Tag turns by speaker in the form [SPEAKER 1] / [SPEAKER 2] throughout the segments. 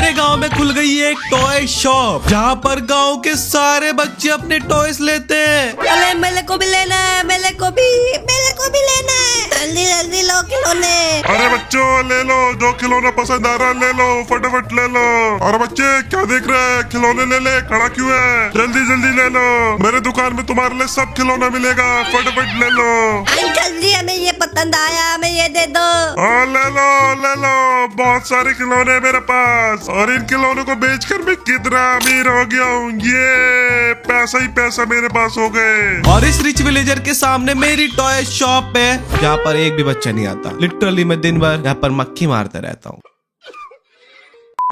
[SPEAKER 1] अपने गांव में खुल गई है एक टॉय शॉप जहां पर गांव के सारे बच्चे अपने टॉयज लेते हैं।
[SPEAKER 2] अरे मेरे को भी लेना है, मेरे को भी लेना है। जल्दी जल्दी लो खिलौने।
[SPEAKER 3] अरे बच्चों ले लो, जो खिलौना पसंद आ रहा ले लो, फटाफट ले लो। अरे बच्चे क्या देख रहे हैं, खिलौने ले ले, खड़ा क्यों है? जल्दी जल्दी ले लो, मेरे दुकान में तुम्हारे लिए सब खिलौना मिलेगा, फटाफट ले लो।
[SPEAKER 2] अंकल जी हमें ये पसंद आया, हमें ये दे दो।
[SPEAKER 3] हाँ ले लो, बहुत सारे खिलौने है मेरे पास और इन खिलौनों को बेचकर मैं कितना अमीर हो गया हूँ। ये पैसा ही पैसा मेरे पास हो गए।
[SPEAKER 1] और इस रिच विलेजर के सामने मेरी टॉय शॉप है जहाँ पर एक भी बच्चा नहीं आता। लिटरली मैं दिन भर यहाँ पर मक्खी मारता रहता हूँ।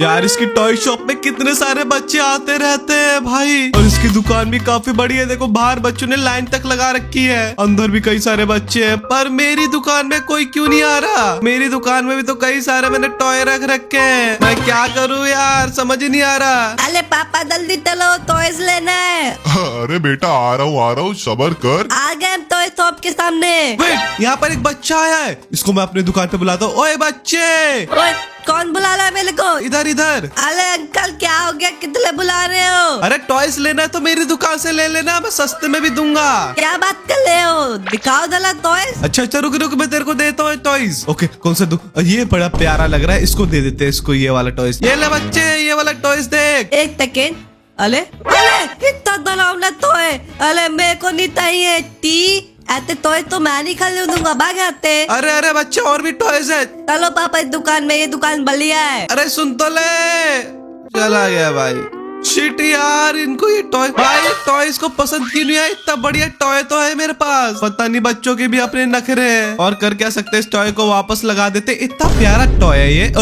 [SPEAKER 1] यार इसकी टॉय शॉप में कितने सारे बच्चे आते रहते हैं भाई, और इसकी दुकान भी काफी बड़ी है। देखो बाहर बच्चों ने लाइन तक लगा रखी है, अंदर भी कई सारे बच्चे हैं, पर मेरी दुकान में कोई क्यों नहीं आ रहा? मेरी दुकान में भी तो कई सारे मैंने टॉय रख रखे हैं, मैं क्या करूँ यार, समझ ही नहीं आ रहा।
[SPEAKER 2] अरे पापा जल्दी चलो, टॉयज लेना है।
[SPEAKER 3] अरे बेटा आ रहा हूँ, सब्र कर।
[SPEAKER 2] आ गए हम टॉय शॉप के सामने।
[SPEAKER 1] वेट, यहाँ पर एक बच्चा आया है, इसको मैं अपने दुकान पे बुलाता हूँ। ओए बच्चे!
[SPEAKER 2] ओए कौन बुला रहा है मेरे को?
[SPEAKER 1] इधर इधर।
[SPEAKER 2] अरे अंकल क्या हो गया, कितने बुला रहे हो?
[SPEAKER 1] अरे टॉयज लेना है तो मेरी दुकान से ले लेना, मैं सस्ते में भी दूंगा।
[SPEAKER 2] क्या बात कर रहे हो, दिखाओ जरा टॉयज।
[SPEAKER 1] अच्छा रुक मैं तेरे को देता हूँ टॉयज। ओके कौन सा दूं? ये बड़ा प्यारा लग रहा है, इसको दे देते हैं इसको ये वाला टॉयज। ये ले बच्चे, ये वाला टॉयज देख।
[SPEAKER 2] एक सेकेंड। अरे इतना डरावना टॉय, अरे मेरे को नहीं चाहिए। टी ऐसे टॉय तो मैं नहीं खरीदूंगा, भाग आते।
[SPEAKER 1] अरे बच्चे और भी टॉयज है।
[SPEAKER 2] चलो पापा इस दुकान में, ये दुकान बढ़िया है।
[SPEAKER 1] अरे सुन तो ले, चला गया भाई। शिट यार, इनको ये टॉय भाई टॉयज को पसंद क्यों नहीं है? इतना बढ़िया टॉय तो है मेरे पास। पता नहीं बच्चों के भी अपने नखरे हैं, और कर क्या सकते, इस टॉय को वापस लगा देते। इतना प्यारा टॉय है ये।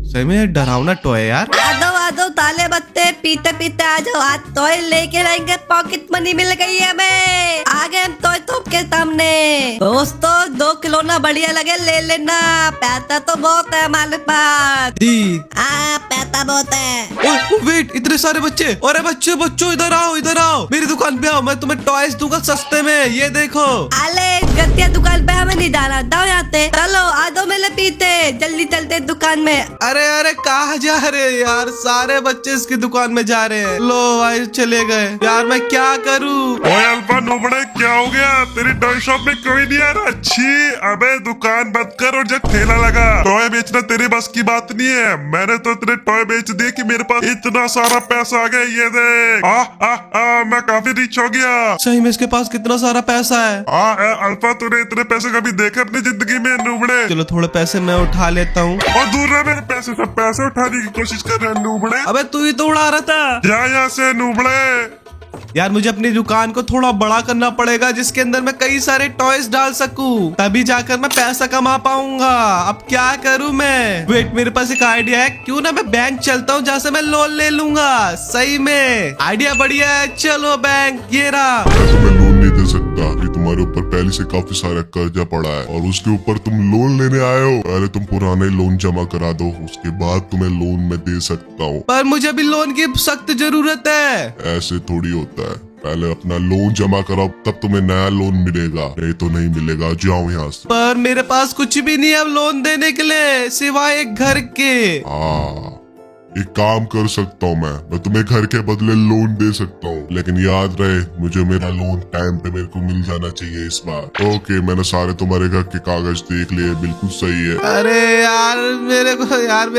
[SPEAKER 1] सही में डरावना टॉय है यार।
[SPEAKER 2] आ दो ताले बत्ते, पीते पीते आ जाओ, आज टॉय लेके रहेंगे, पॉकेट मनी मिल गई है हमें। आ गए हम टॉय शॉप के सामने। दोस्तों 2 खिलौना बढ़िया लगे ले लेना, पैसा तो बहुत है हमारे पास। पैसा बहुत है।
[SPEAKER 1] वेट, इतने सारे बच्चे। अरे बच्चों इधर आओ, मेरी दुकान पे आओ, मैं तुम्हें टॉयज दूंगा सस्ते में। ये देखो।
[SPEAKER 2] अरे गतिया दुकान पे हमें नहीं डाला, जाओ यहाँ से। चलो आ दो मेरे पीते, जल्दी चलते दुकान में।
[SPEAKER 1] अरे कहाँ जा रहे यार, सारे बच्चे इसकी दुकान में जा रहे हैं। लो भाई चले गए यार, मैं क्या करूँ?
[SPEAKER 3] ओए अल्फा नोबड़े क्या हो गया, तेरी टॉय शॉप में कोई नहीं आ रहा? अच्छी अबे दुकान बंद कर और जब ठेला लगा। टॉय बेचना तेरी बस की बात नहीं है, मैंने तो तेरे टॉय बेच दिए कि मेरे पास इतना सारा पैसा आ गया। ये देख, मैं काफी रिच हो गया।
[SPEAKER 1] सही में इसके पास कितना सारा पैसा है?
[SPEAKER 3] अल्फा तूने इतने पैसे कभी देखे अपनी जिंदगी में नूबड़े?
[SPEAKER 1] चलो थोड़े पैसे मैं उठा लेता हूँ।
[SPEAKER 3] और दूर रह मेरे पैसे, सब पैसे उठाने की कोशिश कर रहे हैं नूबड़े।
[SPEAKER 1] अबे तू ही तो उड़ा रहा था।
[SPEAKER 3] जा यहाँ से नूबड़े।
[SPEAKER 1] यार मुझे अपनी दुकान को थोड़ा बड़ा करना पड़ेगा, जिसके अंदर मैं कई सारे टॉयज डाल सकूं, तभी जाकर मैं पैसा कमा पाऊंगा। अब क्या करूं मैं? वेट, मेरे पास एक आइडिया है, क्यों ना मैं बैंक चलता हूं, जहाँ से मैं लोन ले लूंगा। सही में आइडिया बढ़िया है, चलो बैंक। ये रहा।
[SPEAKER 3] ऐसे मैं लोन नहीं दे सकता, कि तुम्हारे ऊपर पहले से काफी सारा कर्जा पड़ा है और उसके ऊपर तुम लोन लेने आए हो। पहले तुम पुराने लोन जमा करा दो, उसके बाद तुम्हें लोन मैं दे सकता हूँ।
[SPEAKER 1] पर मुझे भी लोन की सख्त जरूरत है।
[SPEAKER 3] ऐसे थोड़ी होता है, पहले अपना लोन जमा कराओ तब तुम्हें नया लोन मिलेगा, नहीं तो नहीं मिलेगा। जाओ यहाँ से।
[SPEAKER 1] पर मेरे पास कुछ भी नहीं है अब लोन देने के लिए, सिवाय एक घर के।
[SPEAKER 3] एक काम कर सकता हूँ, मैं तुम्हें घर के बदले लोन दे सकता हूँ, लेकिन याद रहे मुझे मेरा लोन टाइम पे मेरे को मिल जाना चाहिए इस बार। ओके, मैंने सारे तुम्हारे घर के कागज देख लिए, बिल्कुल सही है।
[SPEAKER 1] अरे यार मेरे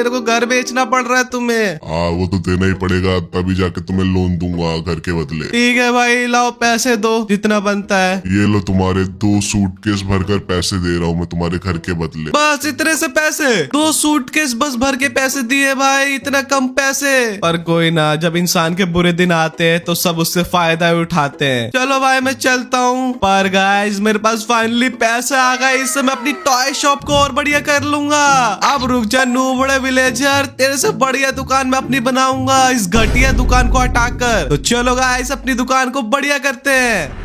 [SPEAKER 1] को घर बेचना पड़ रहा है तुम्हें।
[SPEAKER 3] वो तो देना ही पड़ेगा, तभी जाके तुम्हें लोन दूंगा घर के बदले।
[SPEAKER 1] ठीक है भाई, लाओ पैसे दो जितना बनता है।
[SPEAKER 3] ये लो तुम्हारे 2 सूटकेस भरकर पैसे दे रहा हूँ मैं तुम्हारे घर के बदले।
[SPEAKER 1] बस इतने से पैसे? 2 सूटकेस बस भर के पैसे दिए भाई, इतना कम पैसे? पर कोई ना, जब इंसान के बुरे दिन आते हैं तो सब उससे फायदा उठाते हैं। चलो भाई मैं चलता हूँ। पर गाइस मेरे पास फाइनली पैसा आ गया, इससे मैं अपनी टॉय शॉप को और बढ़िया कर लूंगा। अब रुक जा नूबड़े विलेजर, तेरे से बढ़िया दुकान मैं अपनी बनाऊंगा इस घटिया दुकान को हटाकर। तो चलो गाइस अपनी दुकान को बढ़िया करते हैं।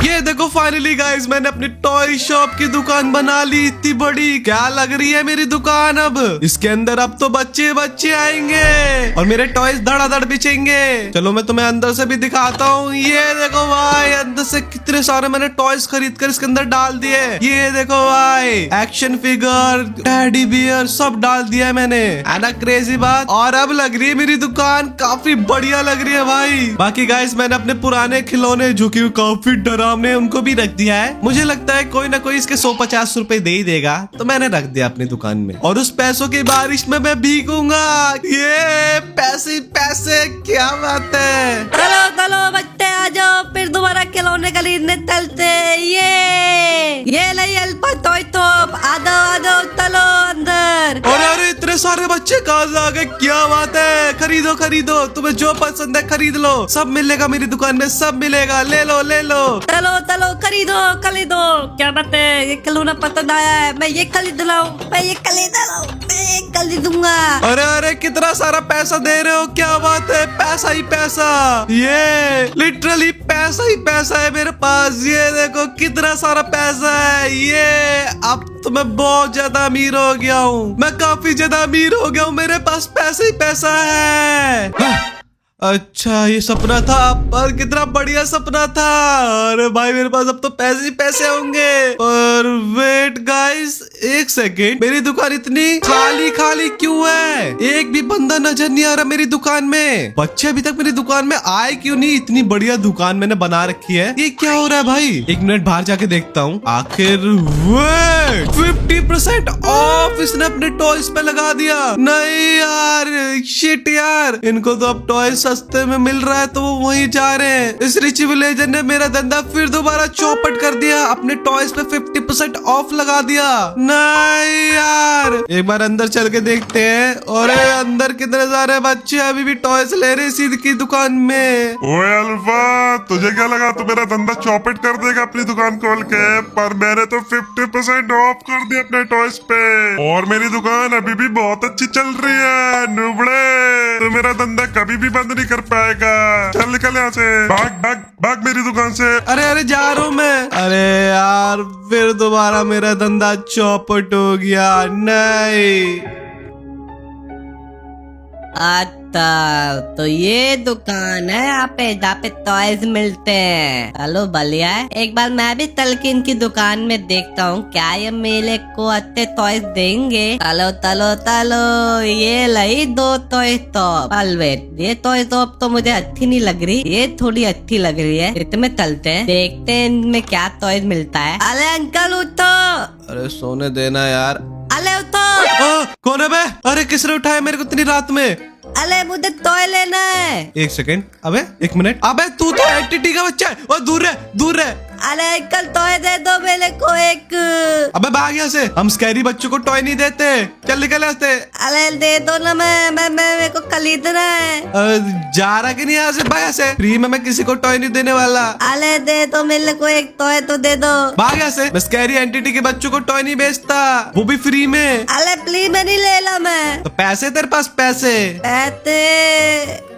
[SPEAKER 1] ये ये देखो फाइनली गाइस मैंने अपनी टॉय शॉप की दुकान बना ली, इतनी बड़ी। क्या लग रही है मेरी दुकान अब। इसके अंदर अब तो बच्चे बच्चे आएंगे और मेरे टॉयज धड़ाधड़ बिचेंगे। चलो मैं तुम्हें अंदर से भी दिखाता हूँ। ये देखो भाई अंदर से कितने सारे मैंने टॉयज खरीद कर इसके अंदर डाल दिए। ये देखो भाई एक्शन फिगर, टेडी बियर सब डाल दिया है मैंने, है ना क्रेजी बात। और अब लग रही है मेरी दुकान काफी बढ़िया लग रही है भाई। बाकी गाइस मैंने अपने पुराने खिलौने जो कि काफी डरावने उनको भी रख दिया है। मुझे लगता है कोई ना कोई इसके 150 रुपए दे ही देगा, तो मैंने रख दिया अपनी दुकान में। और उस पैसों की बारिश में मैं भीगूंगा। ये पैसे पैसे, क्या बात है।
[SPEAKER 2] चलो चलो बच्चे आ जाओ, फिर दोबारा खिलौने खरीदने चलते। ये नहीं अल्पा टॉय टॉप, आ जाओ चलो अंदर।
[SPEAKER 1] अरे इतने सारे बच्चे कहाँ से आ गए, क्या बात है। खरीदो खरीदो, तुम्हें जो पसंद है खरीद लो, सब मिलेगा मेरी दुकान में, सब मिलेगा। ले लो ले लो।
[SPEAKER 2] चलो चलो खरीदो खरीदो। क्या बात है, ये खिलौना पसंद आया है, मैं ये खरीद रहा हूँ, मैं ये खरीद रहा हूँ, मैं ये खरीदूंगा।
[SPEAKER 1] अरे अरे कितना सारा पैसा दे रहे हो, क्या बात है। पैसा ही पैसा, ये लिटरली पैसा ही पैसा है मेरे पास। ये देखो कितना सारा पैसा है। ये अब तो मैं बहुत ज्यादा अमीर हो गया हूँ, मैं काफी ज्यादा अमीर हो गया हूँ, मेरे पास पैसा ही पैसा है। अच्छा ये सपना था, पर कितना बढ़िया सपना था। अरे भाई मेरे पास अब तो पैसे ही पैसे होंगे। और वेट गाइस एक सेकेंड, मेरी दुकान इतनी खाली खाली क्यों है। एक भी बंदा नजर नहीं आ रहा मेरी दुकान में। बच्चे अभी तक मेरी दुकान में आए क्यों नहीं। इतनी बढ़िया दुकान मैंने बना रखी है, ये क्या हो रहा है भाई। एक मिनट बाहर जाके देखता हूँ आखिर। वेट 50% ऑफ इसने अपने टॉयज पे लगा दिया। नहीं यार, शिट यार, इनको तो अब टॉयज सस्ते में मिल रहा है तो वो वहीं जा रहे हैं। इस रिच विलेजर ने मेरा धंधा फिर दोबारा चौपट कर दिया, अपने टॉयज पे 50% ऑफ लगा दिया। नहीं यार, एक बार अंदर चल के देखते हैं। और अंदर कितने सारे बच्चे अभी भी टॉयज ले रहे सीध की दुकान में।
[SPEAKER 3] ओए अल्फा, तुझे क्या लगा तू मेरा धंधा चौपट कर देगा अपनी दुकान खोल के। पर मैंने तो 50% ऑफ कर दिया अपने टॉयज पे, और मेरी दुकान अभी भी बहुत अच्छी चल रही है। नुबड़े, तो मेरा धंधा कभी भी बंद नहीं कर पाएगा। चल निकल यहाँ से, भाग भाग भाग मेरी दुकान से।
[SPEAKER 1] अरे अरे जा रहा हूँ मैं। अरे यार फिर दोबारा मेरा धंधा चौपट हो गया। नहीं
[SPEAKER 2] अच्छा तो ये दुकान है यहाँ पे जहाँ पे टॉयज मिलते हैं। चलो बढ़िया है, एक बार मैं भी तलकिन की दुकान में देखता हूँ क्या ये मेले को अच्छे टॉयज देंगे। चलो चलो चलो, ये लाई 2 टॉय टॉप। वेट, ये टॉय टॉप तो मुझे अच्छी नहीं लग रही, ये थोड़ी अच्छी लग रही है। इसमें चलते हैं, देखते हैं इनमें क्या टॉयज मिलता है। अरे अंकल उठो।
[SPEAKER 1] अरे सोने देना यार।
[SPEAKER 2] अरे उठो।
[SPEAKER 1] कौन है बे? अरे किसने उठाया मेरे को इतनी रात में।
[SPEAKER 2] अरे मुझे टॉय लेना है।
[SPEAKER 1] एक सेकेंड, अबे एक मिनट, अबे तू तो एंटिटी का बच्चा है। और दूर रह दूर रह।
[SPEAKER 2] अरे अंकल टॉय दे दो मेरे को एक।
[SPEAKER 1] अबे भाग यहाँ से, हम स्कैरी बच्चों को टॉय नहीं देते। चल निकल यहाँ से।
[SPEAKER 2] अरे दे दो ना, मैं मेरे को खरीदना है।
[SPEAKER 1] जा रहा कि नहीं यहाँ से, भाग यहाँ से। फ्री में मैं किसी को टॉय नहीं देने वाला।
[SPEAKER 2] अरे दे दो मेरे को एक टॉय तो दे दो।
[SPEAKER 1] भाग यहाँ से, मैं स्कैरी एंटिटी के बच्चों को टॉय नहीं बेचता, वो भी फ्री में।
[SPEAKER 2] अरे प्लीज मैं नहीं ले ला मैं।
[SPEAKER 1] तो पैसे तेरे पास पैसे?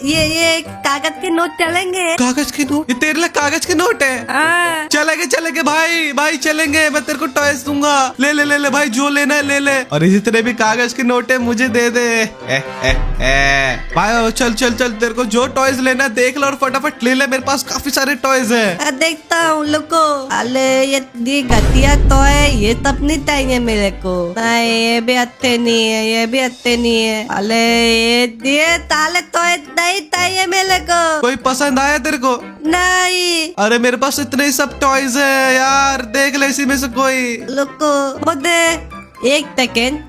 [SPEAKER 2] ये कागज के नोट चलेंगे?
[SPEAKER 1] कागज के नोट? ये तेरे लिए कागज के नोट है?
[SPEAKER 2] हाँ।
[SPEAKER 1] चलेंगे चलेंगे भाई, भाई चलेंगे। मैं तेरे को टॉयज दूंगा, ले ले ले ले भाई, जो लेना है ले ले। और जितने भी कागज के नोट है मुझे दे दे। भाई चल चल चल, तेरे को जो टॉयज लेना है देख लो और फटाफट ले ले, मेरे पास काफी सारे टॉयज है।
[SPEAKER 2] देखता हूँ लोगो। अरे ये घटिया टॉय, ये तब नहीं चाहिए मेरे को। नहीं ये भी अच्छे नहीं है, ये भी अच्छे नहीं है। अरे ये ताले टॉय नहीं चाहिए मेरे को।
[SPEAKER 1] कोई पसंद आया तेरे को?
[SPEAKER 2] नहीं।
[SPEAKER 1] अरे मेरे पास इतने ही सब टॉयज है यार, देख ले इसी में से कोई।
[SPEAKER 2] लोगो मुझे एक सेकेंड,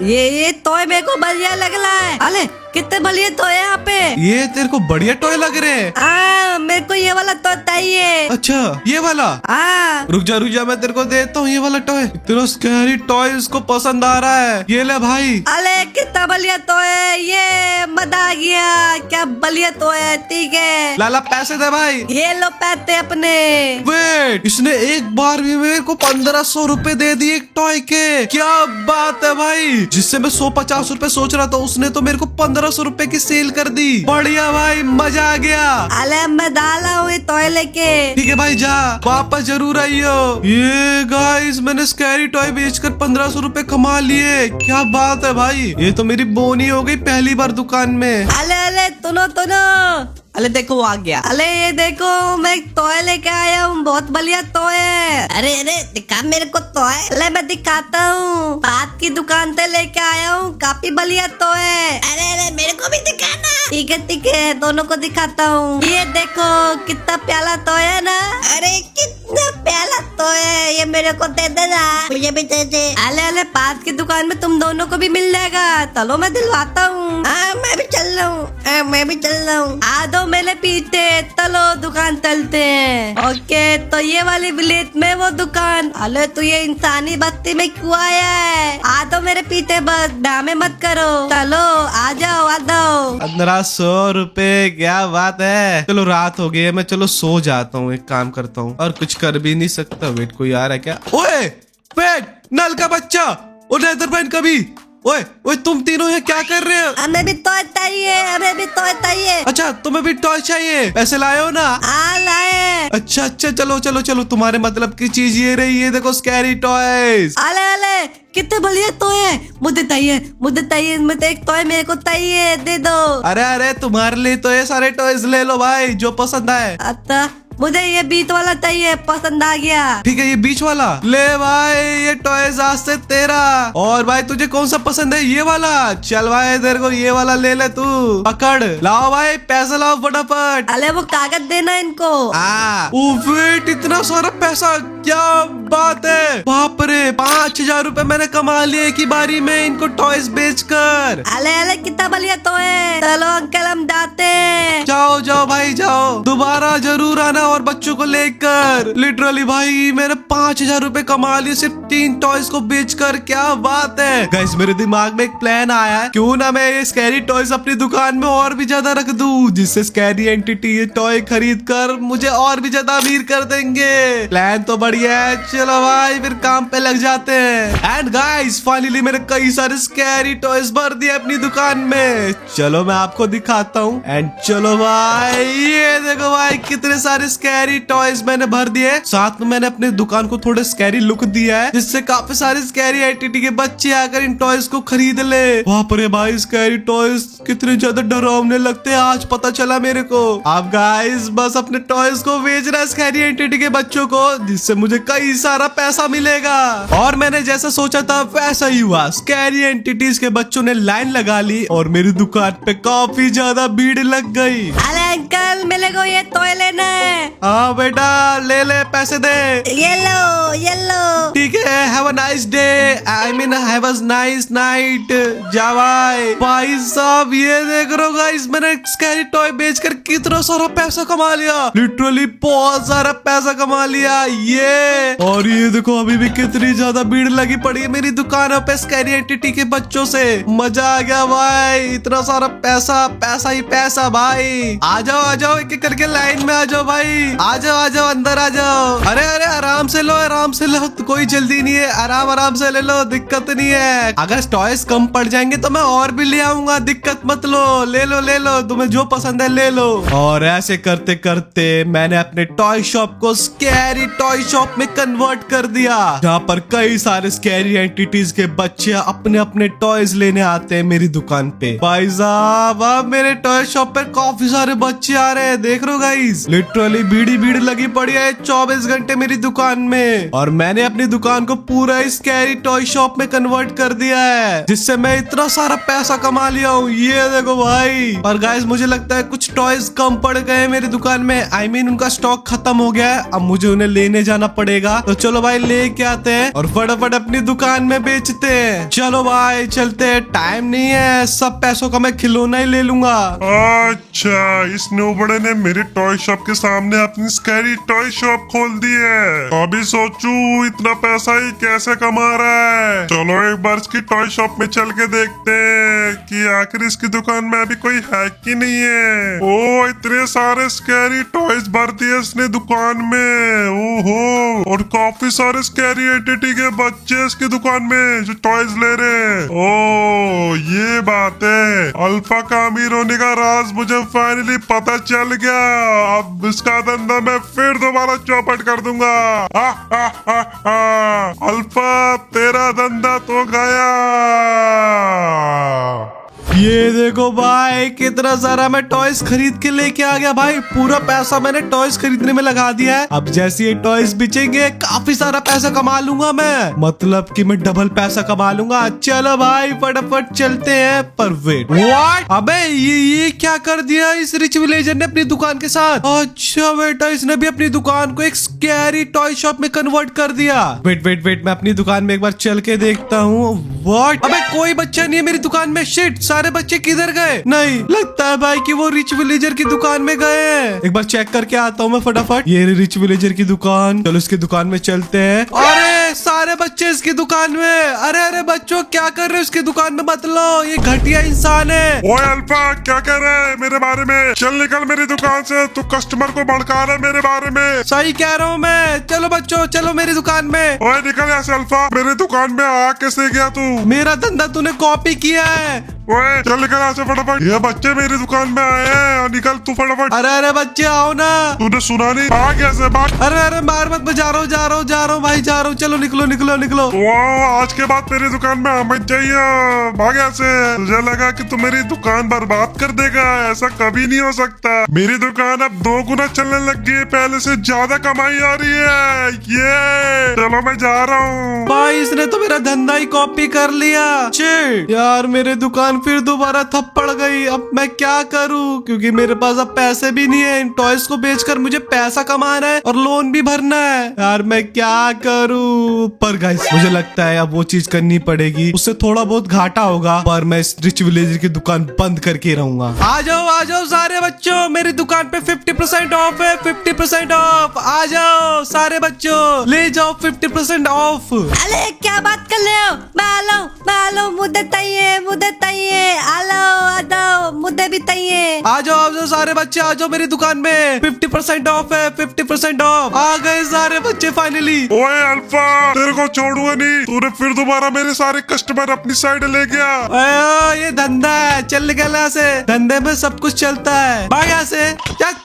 [SPEAKER 2] ये टॉय मेरे को बढ़िया लग रहा है। अरे कितने बढ़िया टॉय यहाँ पे।
[SPEAKER 1] ये तेरे को बढ़िया टॉय लग रहे हैं?
[SPEAKER 2] मेरे को ये वाला टॉय चाहिए।
[SPEAKER 1] अच्छा ये वाला? रुक जा मैं तेरे को देता हूँ ये वाला टॉय। तेरा स्कैरी टॉय इसको पसंद आ रहा है, ये ले भाई।
[SPEAKER 2] अरे कितना कितना बढ़िया तो है ये, मजा आ गया, क्या बढ़िया तो है। ठीक है
[SPEAKER 1] लाला पैसे दे भाई।
[SPEAKER 2] ये लो पैसे अपने।
[SPEAKER 1] वेट, इसने एक बार भी मेरे को 1500 रुपए दे दिए एक टॉय के। क्या बात है भाई, जिससे मैं 150 रुपए सोच रहा था उसने तो मेरे को 1500 रुपए की सेल कर दी। बढ़िया भाई, मजा आ गया।
[SPEAKER 2] अरे मैं डाला हूँ टॉय लेके।
[SPEAKER 1] ठीक है भाई, जा वापस जरूर आइयो। ये गाइस, मैंने स्कैरी टॉय बेचकर 1500 रुपए कमा लिए। क्या बात है भाई, ये तो मेरी बोनी हो गई पहली बार दुकान में।
[SPEAKER 2] अले तुनो। अरे देखो वो आ गया। अरे ये देखो मैं एक टॉय लेके आया हूँ, बहुत बढ़िया टॉय है। अरे दिखा मेरे को टॉय। अरे मैं दिखाता हूँ, बात की दुकान से लेके आया हूँ, काफी बढ़िया टॉय है। अरे मेरे को भी दिखाना। ठीक है दोनों को दिखाता हूँ। ये देखो कितना प्याला टॉय है ना। अरे कितना प्याला टॉय है, ये मेरे को दे देना। मुझे भी दे दे। अले पास की दुकान में तुम दोनों को भी मिल जाएगा। चलो मैं दिलवाता हूँ। मैं भी चल रहा हूँ। आ दो मेरे पीछे, चलो दुकान चलते हैं। ओके, तो ये वाली विलेज में वो दुकान। अरे तू ये इंसानी बस्ती में क्यों आया है? आ दो मेरे पीछे, बस ड्रामे मत करो। चलो आ जाओ।
[SPEAKER 1] 1500 रुपए, क्या बात है। चलो रात हो गई है, मैं चलो सो जाता हूँ। एक काम करता हूँ, और कुछ कर भी नहीं सकता। वेट, कोई आ रहा है क्या? ओए वेट, नल का बच्चा, ओ नेदरमैन कभी। ओए तुम तीनों ये क्या कर रहे हो?
[SPEAKER 2] हमें भी टॉय चाहिए।
[SPEAKER 1] अच्छा, तुम्हें भी टॉय चाहिए? पैसे लाए हो ना?
[SPEAKER 2] लाए।
[SPEAKER 1] अच्छा, चलो तुम्हारे मतलब की चीज ये रही है। देखो स्कैरी टॉयज।
[SPEAKER 2] अले कितने बढ़िया टॉय है। मुझे चाहिए। मुझे एक टॉय मेरे को चाहिए, दे दो।
[SPEAKER 1] अरे तुम्हारे लिए तो ये सारे टॉयज ले लो भाई, जो पसंद आए।
[SPEAKER 2] अच्छा, मुझे ये बीच वाला चाहिए, पसंद आ गया।
[SPEAKER 1] ठीक है, ये बीच वाला ले भाई। ये टॉयज आज से तेरा। और भाई तुझे कौन सा पसंद है? ये वाला। चल भाई, तेरे को ये वाला ले ले तू। पकड़, लाओ भाई, पैसा लाओ फटाफट।
[SPEAKER 2] अरे वो कागज देना इनको।
[SPEAKER 1] वेट, इतना सारा पैसा, क्या बात है। बाप रे, 5000 रुपए मैंने कमा लिए एक ही बारी में इनको टॉयज बेचकर।
[SPEAKER 2] अले कितना बढ़िया टॉय है। चलो अंकल हम जाते हैं।
[SPEAKER 1] जाओ भाई जाओ, दोबारा जरूर आना और बच्चों को लेकर। लिटरली भाई, मैंने 5000 रुपए कमा लिए सिर्फ 3 टॉयज को बेचकर। क्या बात है गाइस, मेरे दिमाग में एक प्लान आया है। क्यों ना मैं ये स्कैरी टॉयज अपनी दुकान में और भी ज्यादा रख दूं, जिससे स्कैरी एंटिटी ये टॉय खरीद कर मुझे और भी ज्यादा अमीर कर देंगे। प्लान तो बढ़िया है। चलो भाई, फिर काम पे लग जाते हैं। एंड गाइस, फाइनली मैंने कई सारे स्कैरी टॉयज भर दिए अपनी दुकान में। चलो मैं आपको दिखाता हूँ। एंड चलो भाई, ये देखो भाई, कितने सारे स्कैरी टॉयज मैंने भर दिए। साथ में मैंने अपने दुकान को थोड़े स्कैरी लुक दिया है, जिससे काफी सारे स्कैरी एंटिटी के बच्चे आकर इन टॉयज को खरीद ले। वहाँ पर भाई, स्कैरी टॉयज कितने ज्यादा डरावने लगते हैं, आज पता चला मेरे को। आप गाइस बस अपने टॉयज को बेच रहा है स्कैरी एंटिटी के बच्चों को, जिससे मुझे कई सारा पैसा मिलेगा। और मैंने जैसा सोचा था वैसा ही हुआ। स्कैरी एंटिटीज के बच्चों ने लाइन लगा ली और मेरी दुकान पे काफी ज्यादा भीड़ लग गई।
[SPEAKER 2] अरे अंकल, मेरे को ये टॉय लेना है।
[SPEAKER 1] हाँ बेटा, ले पैसे दे।
[SPEAKER 2] ये लो।
[SPEAKER 1] ठीक है, have a nice day, I mean have a nice night. जा भाई साहब, ये देख रहे हो गाइस, मैंने स्कैरी टॉय बेचकर कितना सारा पैसा कमा लिया। लिटरली बहुत सारा पैसा कमा लिया ये। और ये देखो, अभी भी कितनी ज्यादा भीड़ लगी पड़ी है मेरी दुकानों पे स्कैरी एंटिटी के बच्चों से। मजा आ गया भाई, इतना सारा पैसा ही पैसा भाई। आ जाओ एक एक करके लाइन में आ जाओ भाई। आ जाओ अंदर आ जाओ। अरे आराम से लो, तो कोई जल्दी नहीं है। आराम से ले लो, दिक्कत नहीं है। अगर टॉयज कम पड़ जाएंगे तो मैं और भी ले आऊंगा, दिक्कत मत लो। ले लो, तुम्हें जो पसंद है ले लो। और ऐसे करते करते मैंने अपने टॉय शॉप को स्कैरी टॉय शॉप में कन्वर्ट कर दिया, जहाँ पर कई सारे स्कैरी एंटिटीज के बच्चे अपने अपने टॉयज लेने आते हैं मेरी दुकान पे। भाई साहब, अब मेरे टॉय शॉप पे काफी सारे बच्चे आ रहे हैं, देख लो गाइस। लिटरली भीड़ लगी पड़ी है 24 घंटे मेरी दुकान में। और मैंने अपनी दुकान को पूरा स्कैरी टॉय शॉप में कन्वर्ट कर दिया है, जिससे मैं इतना सारा पैसा कमा लिया हूँ। ये देखो भाई। और गाइस, मुझे लगता है कुछ टॉयज कम पड़ गए मेरी दुकान में। आई मीन उनका स्टॉक खत्म हो गया है, अब मुझे उन्हें लेने जाना पड़ेगा। तो चलो भाई, लेके आते हैं और फटाफट अपनी दुकान में बेचते हैं। चलो भाई चलते हैं, टाइम नहीं है, सब पैसों का मैं खिलौना ही ले लूंगा।
[SPEAKER 3] अच्छा, इस नुबड़े ने मेरी टॉय शॉप के सामने अपनी स्कैरी टॉय शॉप खोल दी है। अभी सोचू इतना पैसा ही कैसे कमा रहा है। चलो एक बार इसकी टॉय शॉप में चल के देखते हैं कि आखिर इसकी दुकान में अभी कोई है कि नहीं है। ओ इतने सारे स्कैरी टॉयज भर दिए इसने दुकान में। ओहो, और काफी सारे स्कैरी एंटिटी के बच्चे इसकी दुकान में जो टॉयज ले रहे हैं। ओ ये बात है, अल्फा का अमीर होने का राज मुझे फाइनली पता चल गया। अब इसका धंधा मैं फिर दोबारा चौपट कर दूंगा। अल्फा तेरा धंधा तो गया।
[SPEAKER 1] ये देखो भाई कितना सारा मैं टॉयज खरीद के लेके आ गया। भाई पूरा पैसा मैंने टॉयज खरीदने में लगा दिया है। अब जैसे ये टॉयज बिचेंगे काफी सारा पैसा कमा लूंगा मैं, मतलब कि मैं डबल पैसा कमा लूंगा। चलो भाई फटाफट चलते हैं। पर वेट, व्हाट? अबे ये क्या कर दिया इस रिच विलेजर ने अपनी दुकान के साथ? अच्छा बेटा, इसने भी अपनी दुकान को एक स्कैरी टॉय शॉप में कन्वर्ट कर दिया। वेट वेट वेट, मैं अपनी दुकान में एक बार चल के देखता हूँ। व्हाट? अबे कोई बच्चा नहीं है मेरी दुकान में। शिट, सारे बच्चे किधर गए? नहीं लगता है भाई कि वो रिच विलेजर की दुकान में गए हैं। एक बार चेक करके आता हूँ मैं फटाफट। ये रिच विलेजर की दुकान, चलो इसकी दुकान में चलते हैं। अरे सारे बच्चे इसकी दुकान में। अरे अरे बच्चों क्या कर रहे हो इसकी दुकान में? मत लो, ये घटिया इंसान है।
[SPEAKER 3] ओए अल्फा क्या कह रहे हैं मेरे बारे में? चल निकल मेरी दुकान से, तू कस्टमर को भड़का रहा है मेरे बारे में।
[SPEAKER 1] सही कह रहा हूँ मैं। चलो बच्चों चलो मेरी दुकान में।
[SPEAKER 3] ओए निकल यहाँ से अल्फा, मेरी दुकान में आ कैसे गया तू?
[SPEAKER 1] मेरा धंधा तूने कॉपी किया है।
[SPEAKER 3] ओए चल निकल यहाँ से फटाफट। ये बच्चे मेरी दुकान में आए हैं, निकल तू फटाफट।
[SPEAKER 1] अरे अरे बच्चे आओ ना।
[SPEAKER 3] तूने सुना नहीं? भाग कैसे भाग।
[SPEAKER 1] अरे अरे मार मत, मैं जा रहा हूँ भाई, जा रहा हूँ। चलो निकलो निकलो निकलो।
[SPEAKER 3] वाह, आज के बाद मेरी दुकान में आ मत जाइए, भाग यहाँ से। मुझे लगा कि तू मेरी दुकान बर्बाद कर देगा, ऐसा कभी नहीं हो सकता। मेरी दुकान अब 2 गुना चलने लग गई है, पहले से ज्यादा कमाई आ रही है। ये चलो मैं जा रहा हूँ।
[SPEAKER 1] भाई इसने तो मेरा धंधा ही कॉपी कर लिया। शिट यार, मेरे दुकान फिर दोबारा ठप पड़ गई। अब मैं क्या करूं, क्योंकि मेरे पास अब पैसे भी नहीं है। इन टॉयज को बेचकर मुझे पैसा कमाना है और लोन भी भरना है। यार मैं क्या करूं? पर गाइस मुझे लगता है अब वो चीज करनी पड़ेगी। उससे थोड़ा बहुत घाटा होगा, पर मैं इस रिच विलेजर की दुकान बंद करके रहूंगा। आ जाओ सारे बच्चों, मेरी दुकान पे 50% ऑफ है। 50% ऑफ, आ जाओ सारे बच्चों, ले जाओ 50% ऑफ।
[SPEAKER 2] अरे क्या बात कर रहे हो? मैं आ लो, मुद्दे तैये, आ मुद्दे भी तैये।
[SPEAKER 1] आ जाओ सारे बच्चे, आ जाओ मेरी दुकान में। 50% ऑफ है, 50% ऑफ। आ गए सारे बच्चे फाइनली।
[SPEAKER 3] ओए अल्फा तेरे को छोड़ूंगा नहीं। तूने फिर दोबारा मेरे सारे कस्टमर अपनी साइड ले गया।
[SPEAKER 1] ये धंधा है, चल निकल यहाँ से। धंधे में सब कुछ चलता है। भाग यहाँ से। चल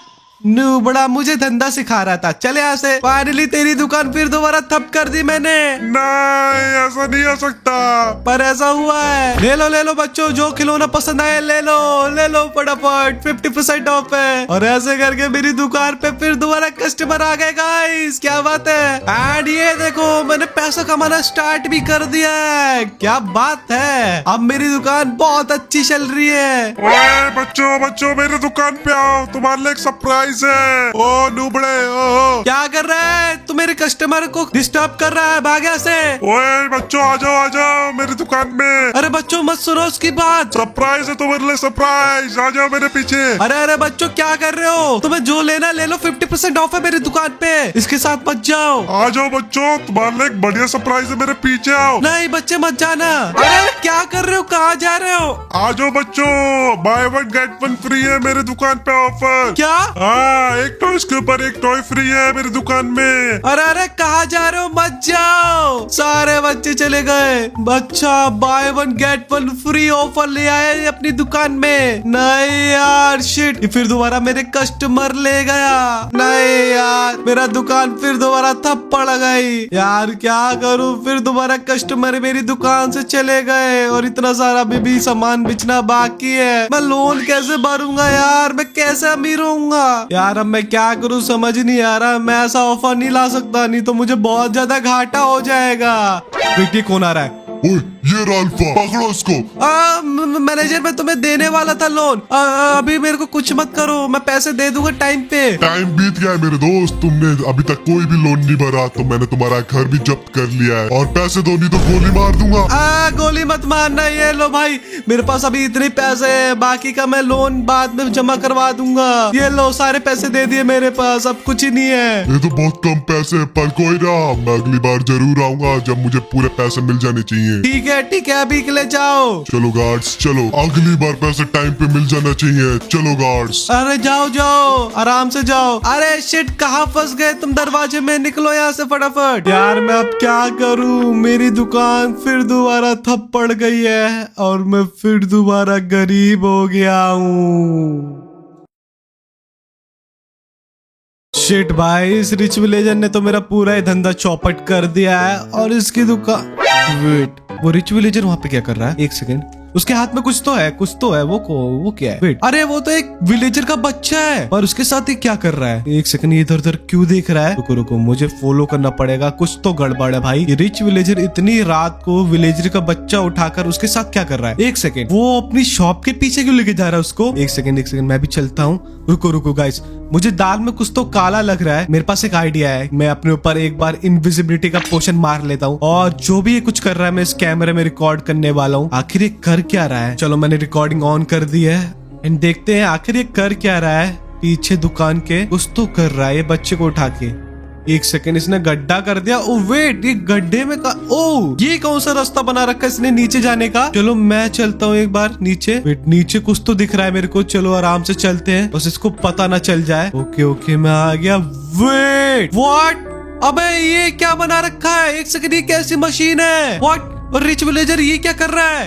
[SPEAKER 1] बड़ा मुझे धंधा सिखा रहा था। चले यहाँ से। फाइनली तेरी दुकान फिर दोबारा ठप कर दी मैंने।
[SPEAKER 3] नहीं ऐसा नहीं हो सकता।
[SPEAKER 1] पर ऐसा हुआ है। ले लो बच्चों, जो खिलौना पसंद आए ले लो फटाफट। 50% ऑफ है। और ऐसे करके मेरी दुकान पे फिर दोबारा कस्टमर आ गए गाइस। क्या बात है। एंड ये देखो मैंने पैसा कमाना स्टार्ट भी कर दिया है। क्या बात है, अब मेरी दुकान बहुत अच्छी चल रही है।
[SPEAKER 3] ओए बच्चों मेरी दुकान पे आओ, तुम्हारे लिए एक सरप्राइज है। ओ नूबड़े, ओ
[SPEAKER 1] क्या कर रहा है तू? मेरे कस्टमर को डिस्टर्ब कर रहा है, भाग यहाँ से।
[SPEAKER 3] ओए बच्चों आ जाओ मेरी दुकान में।
[SPEAKER 1] अरे बच्चों मत सुनो उसकी बात।
[SPEAKER 3] सरप्राइज है तुम्हारे लिए, सरप्राइज। आ जाओ मेरे पीछे।
[SPEAKER 1] अरे बच्चों क्या कर रहे हो? तुम्हें जो लेना ले लो, 50% ऑफ है मेरी दुकान पे। इसके साथ मत जाओ।
[SPEAKER 3] आ जाओ बच्चों, तुम्हारे लिए एक बढ़िया सरप्राइज है, मेरे पीछे आओ।
[SPEAKER 1] नहीं बच्चे मत जाना। अरे क्या कर रहे हो, कहाँ जा रहे हो?
[SPEAKER 3] आ जाओ बच्चों, बाय 1 गेट 1 फ्री है मेरी दुकान पे ऑफर।
[SPEAKER 1] क्या?
[SPEAKER 3] एक टॉय के ऊपर एक टॉय फ्री है मेरी दुकान में।
[SPEAKER 1] अरे कहाँ जा रहे हो? मत जाओ। सारे बच्चे चले गए। बच्चा बाय 1 गेट 1 फ्री ऑफर ले आए अपनी दुकान में। नहीं यार शिट, फिर दोबारा मेरे कस्टमर ले गया। नहीं यार, मेरा दुकान फिर दोबारा ठप पड़ गई। यार क्या करूं, फिर दोबारा कस्टमर मेरी दुकान से चले गए और इतना सारा भी सामान बेचना बाकी है। मैं लोन कैसे भरूंगा यार? मैं कैसे अमीर होऊंगा यार? अब मैं क्या करूं समझ नहीं आ रहा। मैं ऐसा ऑफर नहीं ला सकता, नहीं तो मुझे बहुत ज्यादा घाटा हो जाएगा। विक्की कौन आ रहा है?
[SPEAKER 3] ओए ये राल्फा, पकड़ो इसको।
[SPEAKER 1] मैनेजर मैं तुम्हें देने वाला था लोन। अभी मेरे को कुछ मत करो, मैं पैसे दे दूंगा टाइम पे।
[SPEAKER 3] टाइम बीत गया है मेरे दोस्त, तुमने अभी तक कोई भी लोन नहीं भरा तो मैंने तुम्हारा घर भी जब्त कर लिया है, और पैसे दो नहीं तो गोली मार दूंगा।
[SPEAKER 1] गोली मत मारना। ये लो भाई, मेरे पास अभी इतने पैसे हैं, बाकी का मैं लोन बाद में जमा करवा दूंगा। ये लो सारे पैसे दे दिए मेरे पास, अब कुछ ही नहीं है।
[SPEAKER 3] ये तो बहुत कम पैसे हैं, पर कोई ना, मैं अगली बार जरूर आऊंगा जब मुझे पूरे पैसे मिल जाने चाहिए।
[SPEAKER 1] ठीक है, अभी के लिए जाओ।
[SPEAKER 3] चलो गार्ड्स चलो, अगली बार पैसे टाइम पे मिल जाना चाहिए। चलो गार्ड्स।
[SPEAKER 1] अरे जाओ, आराम से जाओ। अरे शिट, कहाँ फंस गए तुम? दरवाजे में निकलो यहाँ से फटाफट। यार मैं अब क्या करूँ, मेरी दुकान फिर दोबारा ठप पड़ गई है और मैं फिर दोबारा गरीब हो गया हूँ। शिट भाई, इस रिच विलेजर ने तो मेरा पूरा ही धंधा चौपट कर दिया है। और इसकी दुकान, वेट, वो रिच विलेजर वहाँ पे क्या कर रहा है? एक सेकेंड, उसके हाथ में कुछ तो है। वो क्या है? वेट, अरे वो तो एक विलेजर का बच्चा है, और उसके साथ ये क्या कर रहा है? एक सेकंड, ये इधर उधर क्यों देख रहा है? रुको, मुझे फॉलो करना पड़ेगा, कुछ तो गड़बड़ है भाई। ये रिच विलेजर इतनी रात को विलेजर का बच्चा उठाकर उसके साथ क्या कर रहा है? एक सेकंड, वो अपनी शॉप के पीछे क्यों लेके जा रहा है उसको? एक सेकंड, मैं भी चलता हूँ। रुको गाइस, मुझे दाल में कुछ तो काला लग रहा है। मेरे पास एक आइडिया है, मैं अपने ऊपर एक बार इनविजिबिलिटी का पोशन मार लेता हूँ, और जो भी ये कुछ कर रहा है मैं इस कैमरे में रिकॉर्ड करने वाला हूँ। आखिर ये कर क्या रहा है? चलो मैंने रिकॉर्डिंग ऑन कर दी है, एंड देखते हैं आखिर ये कर क्या रहा है। पीछे दुकान के कुछ तो कर रहा है ये बच्चे को उठा के। एक सेकंड, इसने गड्ढा कर दिया। ओ वेट, ये गड्ढे में ये कौन सा रास्ता बना रखा है इसने नीचे जाने का? चलो मैं चलता हूँ एक बार नीचे। वेट, नीचे कुछ तो दिख रहा है मेरे को। चलो आराम से चलते हैं, बस इसको पता ना चल जाए। ओके मैं आ गया। Wait, what? अबे ये क्या बना रखा है? एक सेकंड, ये कैसी मशीन है? व्हाट? और रिच विलेजर ये क्या कर रहा है?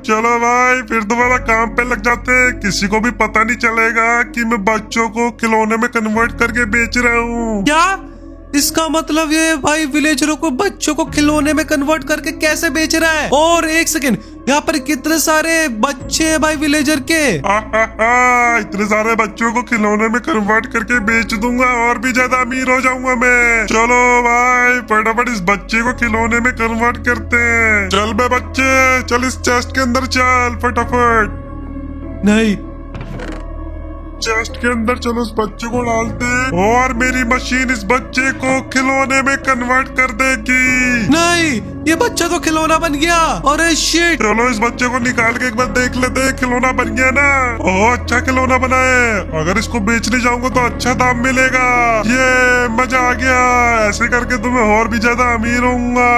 [SPEAKER 3] चलो भाई, फिर दोबारा काम पे लग जाते हैं। किसी को भी पता नहीं चलेगा कि मैं बच्चों को खिलौने में कन्वर्ट करके बेच रहा हूँ।
[SPEAKER 1] क्या? इसका मतलब ये भाई विलेजरों को बच्चों को खिलौने में कन्वर्ट करके कैसे बेच रहा है? और एक सेकंड, यहाँ पर कितने सारे बच्चे हैं भाई विलेजर के।
[SPEAKER 3] इतने सारे बच्चों को खिलौने में कन्वर्ट करके बेच दूंगा और भी ज्यादा अमीर हो जाऊंगा मैं। चलो भाई, फटाफट इस बच्चे को खिलौने में कन्वर्ट करते हैं। चल बे बच्चे, चल इस चेस्ट के अंदर चल फटाफट।
[SPEAKER 1] नहीं,
[SPEAKER 3] चेस्ट के अंदर चलो, उस बच्चे को डालते हैं और मेरी मशीन इस बच्चे को खिलौने में कन्वर्ट कर देगी।
[SPEAKER 1] नहीं, ये बच्चा तो खिलौना बन गया। अरे शिट।
[SPEAKER 3] चलो इस बच्चे को निकाल के एक बार देख लेते हैं, खिलौना बन गया ना। ओह, अच्छा खिलौना बना है। अगर इसको बेचने जाऊंगा तो अच्छा दाम मिलेगा। ये मजा आ गया। ऐसे करके तो मैं और भी ज्यादा अमीर होऊंगा।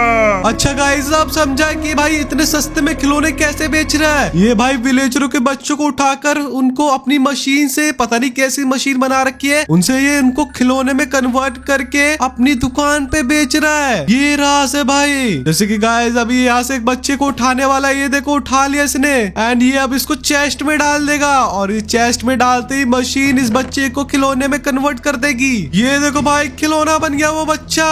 [SPEAKER 1] अच्छा गाइस, आप समझा कि भाई इतने सस्ते में खिलौने कैसे बेच रहा है? ये भाई विलेजरों के बच्चों को उठाकर उनको अपनी मशीन से, पता नहीं कैसी मशीन बना रखी है, उनसे ये उनको खिलौने में कन्वर्ट करके अपनी दुकान पे बेच रहा है। ये रहा से भाई। जैसे कि गाइस, अभी यहाँ से एक बच्चे को उठाने वाला है। ये देखो, उठा लिया इसने, एंड ये अब इसको चेस्ट में डाल देगा, और इस चेस्ट में डालते ही मशीन इस बच्चे को खिलौने में कन्वर्ट कर देगी। ये देखो भाई, खिलौना बन गया वो बच्चा।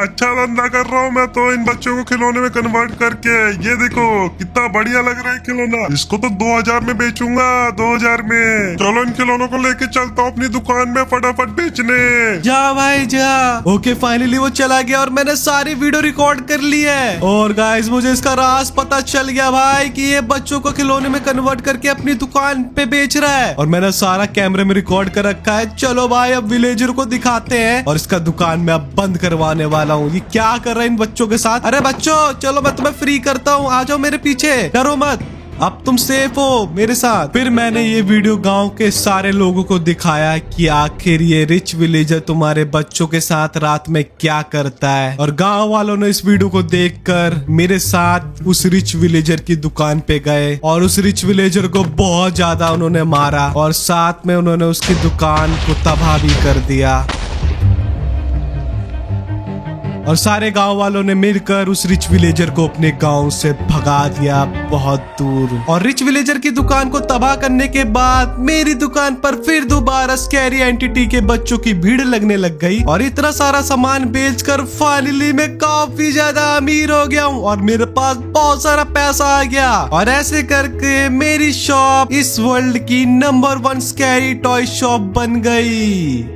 [SPEAKER 3] अच्छा धंधा कर रहा हूँ मैं तो इन बच्चों को खिलौने में कन्वर्ट करके। ये देखो कितना बढ़िया लग रहा है खिलौना। इसको तो 2000 में बेचूंगा, 2000 में। चलो इन खिलौनों को लेके चलता हूँ अपनी दुकान में फटाफट बेचने।
[SPEAKER 1] जा भाई जा। ओके, फाइनली वो चला गया और मैंने सारी वीडियो रिकॉर्ड कर ली है। और गाइस, मुझे इसका राज पता चल गया भाई कि ये बच्चों को खिलौने में कन्वर्ट करके अपनी दुकान पे बेच रहा है, और मैंने सारा कैमरे में रिकॉर्ड कर रखा है। चलो भाई, अब विलेजर को दिखाते हैं और इसका दुकान में अब बंद करवाने वाला हूँ। ये क्या कर रहा है इन बच्चों के साथ? अरे बच्चों, चलो मैं तुम्हें फ्री करता हूँ, आ जाओ मेरे पीछे, डरो मत, अब तुम सेफ हो मेरे साथ। फिर मैंने ये वीडियो गांव के सारे लोगों को दिखाया कि आखिर ये रिच विलेजर तुम्हारे बच्चों के साथ रात में क्या करता है, और गांव वालों ने इस वीडियो को देखकर मेरे साथ उस रिच विलेजर की दुकान पे गए और उस रिच विलेजर को बहुत ज्यादा उन्होंने मारा, और साथ में उन्होंने उसकी दुकान को तबाह भी कर दिया। और सारे गांव वालों ने मिलकर उस रिच विलेजर को अपने गांव से भगा दिया बहुत दूर। और रिच विलेजर की दुकान को तबाह करने के बाद मेरी दुकान पर फिर दोबारा स्कैरी एंटिटी के बच्चों की भीड़ लगने लग गई, और इतना सारा सामान बेचकर फाइनली मैं काफी ज्यादा अमीर हो गया हूँ और मेरे पास बहुत सारा पैसा आ गया। और ऐसे करके मेरी शॉप इस वर्ल्ड की नंबर 1 स्कैरी टॉय शॉप बन गई।